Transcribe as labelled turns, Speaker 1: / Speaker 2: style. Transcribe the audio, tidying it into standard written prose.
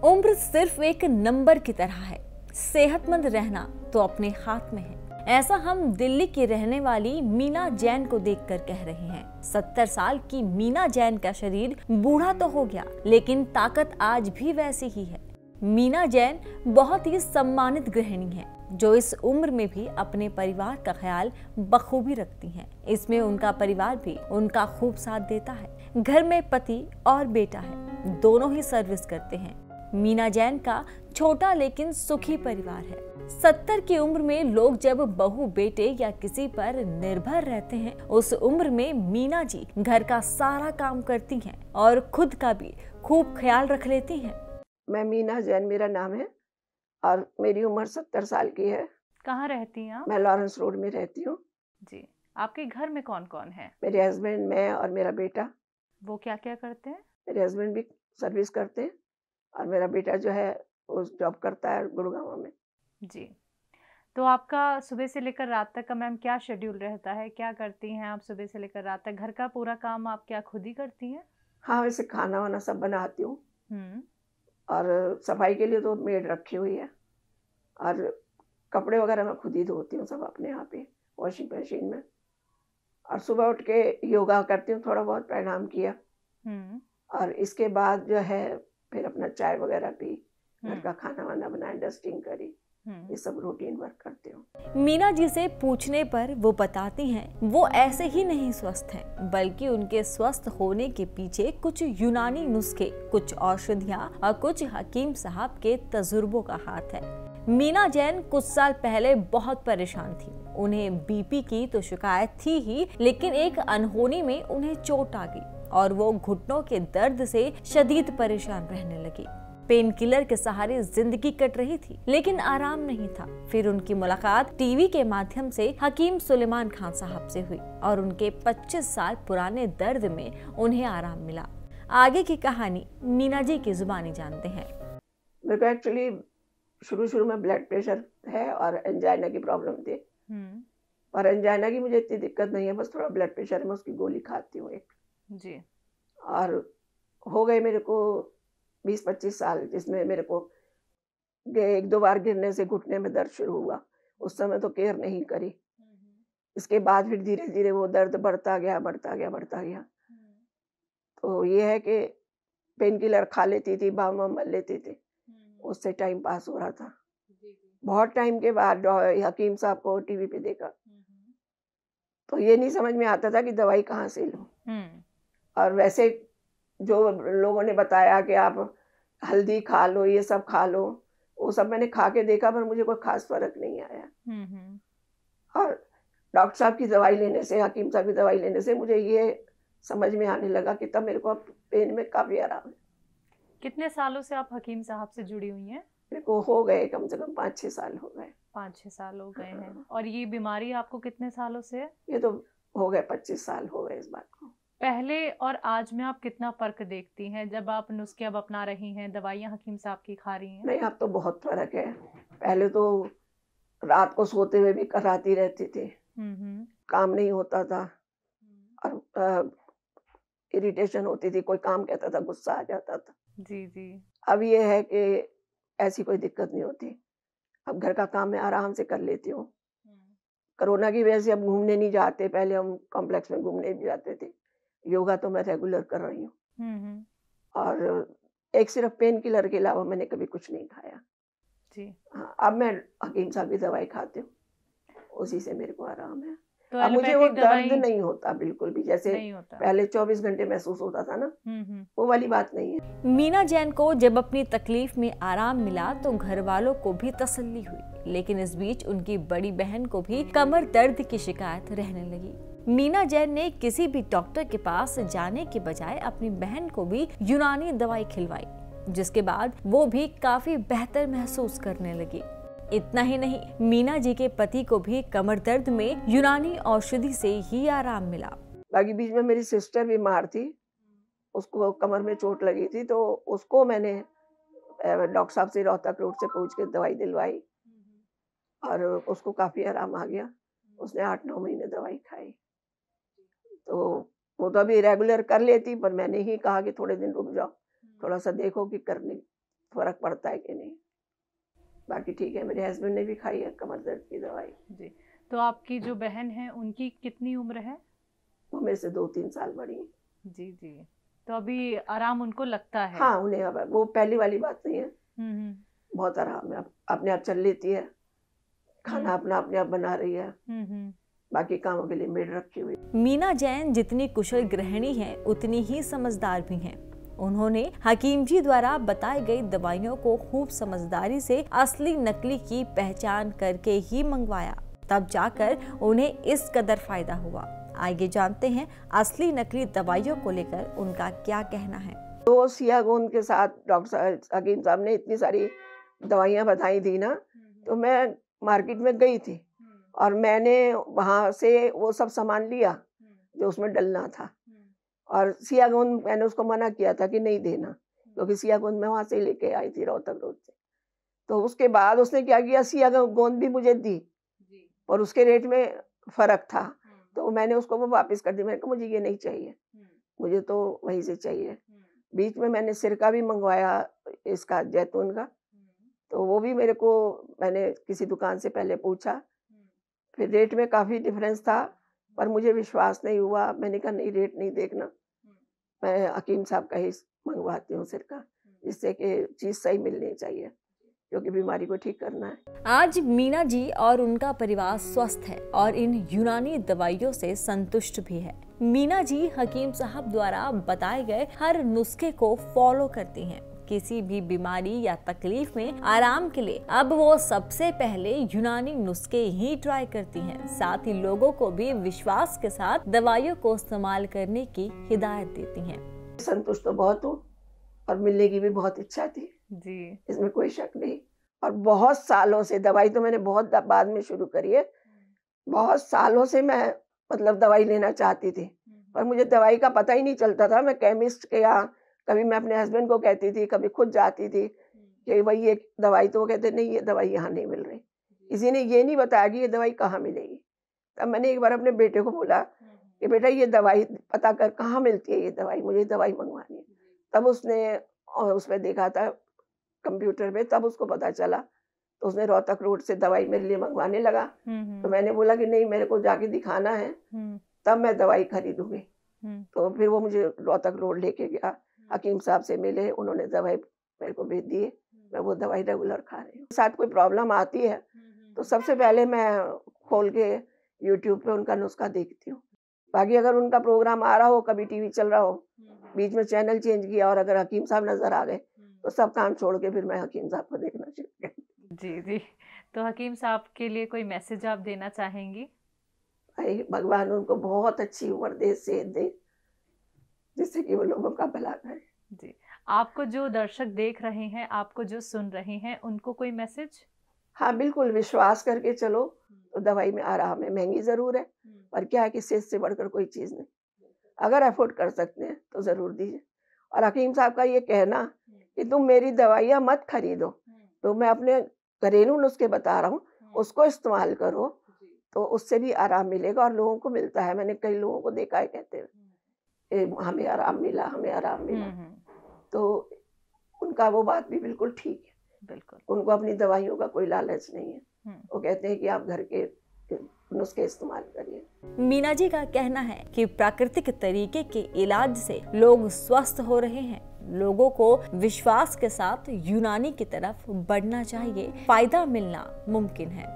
Speaker 1: उम्र सिर्फ एक नंबर की तरह है, सेहतमंद रहना तो अपने हाथ में है। ऐसा हम दिल्ली की रहने वाली मीना जैन को देखकर कह रहे हैं। 70 साल की मीना जैन का शरीर बूढ़ा तो हो गया, लेकिन ताकत आज भी वैसी ही है। मीना जैन बहुत ही सम्मानित गृहिणी है, जो इस उम्र में भी अपने परिवार का ख्याल बखूबी रखती हैं। इसमें उनका परिवार भी उनका खूब साथ देता है। घर में पति और बेटा है, दोनों ही सर्विस करते हैं। मीना जैन का छोटा लेकिन सुखी परिवार है। 70 की उम्र में लोग जब बहू बेटे या किसी पर निर्भर रहते हैं, उस उम्र में मीना जी घर का सारा काम करती हैं और खुद का भी खूब ख्याल रख लेती हैं।
Speaker 2: मैं मीना जैन मेरा नाम है और मेरी उम्र 70 साल की है।
Speaker 3: कहाँ रहती हैं आप?
Speaker 2: मैं लॉरेंस रोड में रहती हूँ।
Speaker 3: जी। आपके घर में कौन कौन है?
Speaker 2: मेरे हस्बैंड, मैं और मेरा बेटा।
Speaker 3: वो क्या क्या करते हैं?
Speaker 2: मेरे हस्बैंड भी सर्विस करते हैं और मेरा बेटा जो है वो जॉब करता है गुड़गांव में।
Speaker 3: जी। तो आपका सुबह से लेकर रात तक का मैम क्या शेड्यूल रहता है? क्या करती हैं आप सुबह से लेकर रात तक? घर का पूरा काम आप क्या खुद ही करती हैं?
Speaker 2: हाँ, वैसे खाना वाना सब बनाती हूँ और सफाई के लिए तो मेड रखी हुई है और कपड़े वगैरह मैं खुद ही धोती हूँ सब अपने यहाँ पे वॉशिंग मशीन में। और सुबह उठ के योगा करती हूँ, थोड़ा बहुत प्राणायाम किया और इसके बाद जो है फिर अपना चाय वगैरह पी, घर का खाना वाना बनाया, डस्टिंग करी, ये सब रूटीन वर्क करती हूँ।
Speaker 1: मीना जी से पूछने पर वो बताती हैं वो ऐसे ही नहीं स्वस्थ हैं, बल्कि उनके स्वस्थ होने के पीछे कुछ यूनानी नुस्खे, कुछ औषधियाँ और कुछ हकीम साहब के तजुर्बों का हाथ है। मीना जैन कुछ साल पहले बहुत परेशान थी। उन्हें बीपी की तो शिकायत थी ही, लेकिन एक अनहोनी में उन्हें चोट आ गई और वो घुटनों के दर्द से शदीद परेशान रहने लगी। पेन किलर के सहारे जिंदगी कट रही थी, लेकिन आराम नहीं था। फिर उनकी मुलाकात टीवी के माध्यम से हकीम सुलेमान खान साहब से हुई और उनके 25 साल पुराने दर्द में उन्हें आराम मिला। आगे की कहानी मीना जी की जुबानी जानते हैं।
Speaker 2: मेरे को एक्चुअली शुरू में ब्लड प्रेशर है और एंजाइना की प्रॉब्लम थी। और एंजाइना की मुझे इतनी दिक्कत नहीं है, बस थोड़ा ब्लड प्रेशर है, मैं उसकी गोली खाती हूँ एक।
Speaker 3: जी।
Speaker 2: और हो गए मेरे को 20-25 साल, जिसमें मेरे को 1-2 बार गिरने से घुटने में दर्द शुरू हुआ। उस समय तो केयर नहीं करी। इसके बाद फिर धीरे धीरे वो दर्द बढ़ता गया। तो ये है कि पेन किलर खा लेती थी, बाम वाम मल लेती थी, उससे टाइम पास हो रहा था। बहुत टाइम के बाद हकीम साहब को टीवी पे देखा तो ये नहीं समझ में आता था कि दवाई कहाँ से लूं। और वैसे जो लोगों ने बताया कि आप हल्दी खा लो, ये सब खा लो, वो सब मैंने खा के देखा, पर मुझे कोई खास फर्क नहीं आया। और डॉक्टर साहब की दवाई लेने से, हकीम साहब की दवाई लेने से मुझे ये समझ में आने लगा कि तब मेरे को पेन में काफी आराम है।
Speaker 3: कितने सालों से आप हकीम साहब से जुड़ी हुई हैं?
Speaker 2: मेरे को हो गए कम से कम 5-6 साल हो गए।
Speaker 3: 5-6 साल हो गए हैं। और ये बीमारी आपको कितने सालों से है?
Speaker 2: ये तो हो गए 25 साल हो गए इस बात को।
Speaker 3: पहले और आज में आप कितना फर्क देखती हैं जब आप नुस्खे अब अपना रही हैं, दवाइयाँ हकीम साहब की खा रही हैं?
Speaker 2: नहीं, अब तो बहुत फर्क है। पहले तो रात को सोते हुए भी कराती रहती थी, काम नहीं होता था और इरिटेशन होती थी, कोई काम कहता था गुस्सा आ जाता था।
Speaker 3: जी।
Speaker 2: अब ये है कि ऐसी कोई दिक्कत नहीं होती। अब घर का काम मैं आराम से कर लेती हूँ। कोरोना की वजह से अब घूमने नहीं जाते, पहले हम कॉम्प्लेक्स में घूमने भी जाते थे। योगा तो मैं रेगुलर कर रही हूँ और एक सिर्फ पेन किलर के अलावा मैंने कभी कुछ नहीं खाया।
Speaker 3: जी।
Speaker 2: हाँ, अब मैं हकीम साहब की दवाई खाती हूँ, उसी से मेरे को आराम है।
Speaker 3: तो
Speaker 2: अब मुझे वो दर्द नहीं होता बिल्कुल भी, जैसे पहले 24 घंटे महसूस होता था ना, वो वाली बात नहीं है।
Speaker 1: मीना जैन को जब अपनी तकलीफ में आराम मिला तो घर वालों को भी तसल्ली हुई, लेकिन इस बीच उनकी बड़ी बहन को भी कमर दर्द की शिकायत रहने लगी। मीना जैन ने किसी भी डॉक्टर के पास जाने के बजाय अपनी बहन को भी यूनानी दवाई खिलवाई, जिसके बाद वो भी काफी बेहतर महसूस करने लगी। इतना ही नहीं, मीना जी के पति को भी कमर दर्द में यूनानी औषधि से ही आराम मिला।
Speaker 2: बाकी बीच में मेरी सिस्टर बीमार थी, उसको कमर में चोट लगी थी, तो उसको मैंने डॉक्टर साहब से रोहतक रोड से पूछ के दवाई दिलवाई और उसको काफी आराम आ गया। उसने 8-9 महीने दवाई खाई। तो वो तो अभी रेगुलर कर लेती, पर मैंने ही कहा कि थोड़े दिन रुक जाओ, थोड़ा सा देखो कि करने फर्क पड़ता है कि नहीं। बाकी ठीक है, मेरे हस्बैंड ने भी खाई है कमर दर्द की दवाई।
Speaker 3: जी, तो आपकी जो बहन है उनकी कितनी उम्र है?
Speaker 2: वो मेरे से 2-3 साल बड़ी है।
Speaker 3: जी जी, तो अभी आराम उनको लगता है?
Speaker 2: हाँ, उन्हें अब वो पहली वाली बात नहीं है,
Speaker 3: हम्म,
Speaker 2: बहुत आराम है, अब अपने आप चल लेती है, खाना अपना अपने आप बना रही है, बाकी कामों के लिए मेड रखी हुई।
Speaker 1: मीना जैन जितनी कुशल गृहिणी हैं, उतनी ही समझदार भी हैं। उन्होंने हकीम जी द्वारा बताई गई दवाइयों को खूब समझदारी से असली नकली की पहचान करके ही मंगवाया, तब जाकर उन्हें इस कदर फायदा हुआ। आइए जानते हैं असली नकली दवाइयों को लेकर उनका क्या कहना है।
Speaker 2: तो सियागोंद के साथ डॉक्टर हकीम साहब ने इतनी सारी दवाइयाँ बताई थी ना, तो मैं मार्केट में गई थी और मैंने वहाँ से वो सब सामान लिया जो उसमें डलना था, और सियागोंद मैंने उसको मना किया था कि नहीं देना, क्योंकि सियागोंद मैं वहाँ से लेके आई थी रोहतक रोड से। तो उसके बाद उसने क्या किया, सियागोंद भी मुझे दी और उसके रेट में फ़र्क था, तो मैंने उसको वो वापस कर दी। मैंने कहा मुझे ये नहीं चाहिए, मुझे तो वहीं से चाहिए। बीच में मैंने सिरका भी मंगवाया इसका, जैतून का, तो वो भी मेरे को, मैंने किसी दुकान से पहले पूछा, फिर रेट में काफ़ी डिफरेंस था, पर मुझे विश्वास नहीं हुआ। मैंने कहा नहीं, रेट नहीं देखना, मैं हकीम साहब का ही मंगवाती हूँ सिरका, जिससे कि चीज़ सही मिलनी चाहिए, क्योंकि बीमारी को ठीक करना है।
Speaker 1: आज मीना जी और उनका परिवार स्वस्थ है और इन यूनानी दवाइयों से संतुष्ट भी है। मीना जी हकीम साहब द्वारा बताए गए हर नुस्खे को फॉलो करती हैं। किसी भी बीमारी या तकलीफ में आराम के लिए अब वो सबसे पहले यूनानी नुस्खे ही ट्राई करती हैं। साथ ही लोगों को भी विश्वास के साथ दवाइयों को इस्तेमाल करने की हिदायत देती हैं।
Speaker 2: संतुष्ट तो बहुत हूँ और मिलने की भी बहुत इच्छा थी
Speaker 3: जी,
Speaker 2: इसमें कोई शक नहीं। और बहुत सालों से, दवाई तो मैंने बहुत बाद में शुरू करी है, बहुत सालों से मैं मतलब दवाई लेना चाहती थी, पर मुझे दवाई का पता ही नहीं चलता था। मैं केमिस्ट के यहाँ, कभी मैं अपने हस्बैंड को कहती थी, कभी खुद जाती थी कि भाई ये दवाई, तो वो कहते नहीं ये दवाई यहाँ नहीं मिल रही, किसी ने ये नहीं बताया कि ये दवाई कहाँ मिलेगी। तब मैंने एक बार अपने बेटे को बोला कि बेटा ये दवाई पता कर कहाँ मिलती है, ये दवाई, मुझे दवाई मंगवानी है। तब उसने उसमें देखा था कंप्यूटर में, तब उसको पता चला, तो उसने रोहतक रोड से दवाई मेरे लिए मंगवाने लगा। तो मैंने बोला कि नहीं, मेरे को जाके दिखाना है, तब मैं दवाई खरीदूंगी। तो फिर वो मुझे रोहतक रोड लेके गया, हकीम साहब से मिले, उन्होंने दवाई मेरे को भेज दी, मैं वो दवाई रेगुलर खा रही हूँ। साथ कोई प्रॉब्लम आती है तो सबसे पहले मैं खोल के यूट्यूब पे उनका नुस्खा देखती हूँ। बाकी अगर उनका प्रोग्राम आ रहा हो, कभी टीवी चल रहा हो, बीच में चैनल चेंज किया और अगर हकीम साहब नजर आ गए तो सब काम छोड़ के फिर मैं हकीम साहब को देखना शुरू कर।
Speaker 3: जी जी, तो हकीम साहब के लिए कोई मैसेज आप देना चाहेंगी?
Speaker 2: भाई भगवान उनको बहुत अच्छी उम्र दे, सेहत दे, जिससे कि वो लोगों का भला करे।
Speaker 3: जी, आपको जो दर्शक देख रहे हैं, आपको जो सुन रहे हैं, उनको कोई मैसेज?
Speaker 2: हाँ बिल्कुल, विश्वास करके चलो तो दवाई में आराम है। महंगी जरूर है, पर क्या है कि सेहत से बढ़कर कोई चीज नहीं। अगर अफोर्ड कर सकते हैं तो जरूर दीजिए। और हकीम साहब का ये कहना कि तुम मेरी दवाइयाँ मत खरीदो, तो मैं अपने घरेलू नुस्खे बता रहा हूँ, उसको इस्तेमाल करो तो उससे भी आराम मिलेगा। और लोगों को मिलता है, मैंने कई लोगों को देखा है कहते हैं हमें आराम मिला, हमें आराम मिला, तो उनका वो बात भी बिल्कुल ठीक है।
Speaker 3: बिल्कुल,
Speaker 2: उनको अपनी दवाइयों का कोई लालच नहीं है, वो कहते हैं कि आप घर के नुस्खे इस्तेमाल करिए।
Speaker 1: मीना जी का कहना है कि प्राकृतिक तरीके के इलाज से लोग स्वस्थ हो रहे हैं। लोगों को विश्वास के साथ यूनानी की तरफ बढ़ना चाहिए, फायदा मिलना मुमकिन है।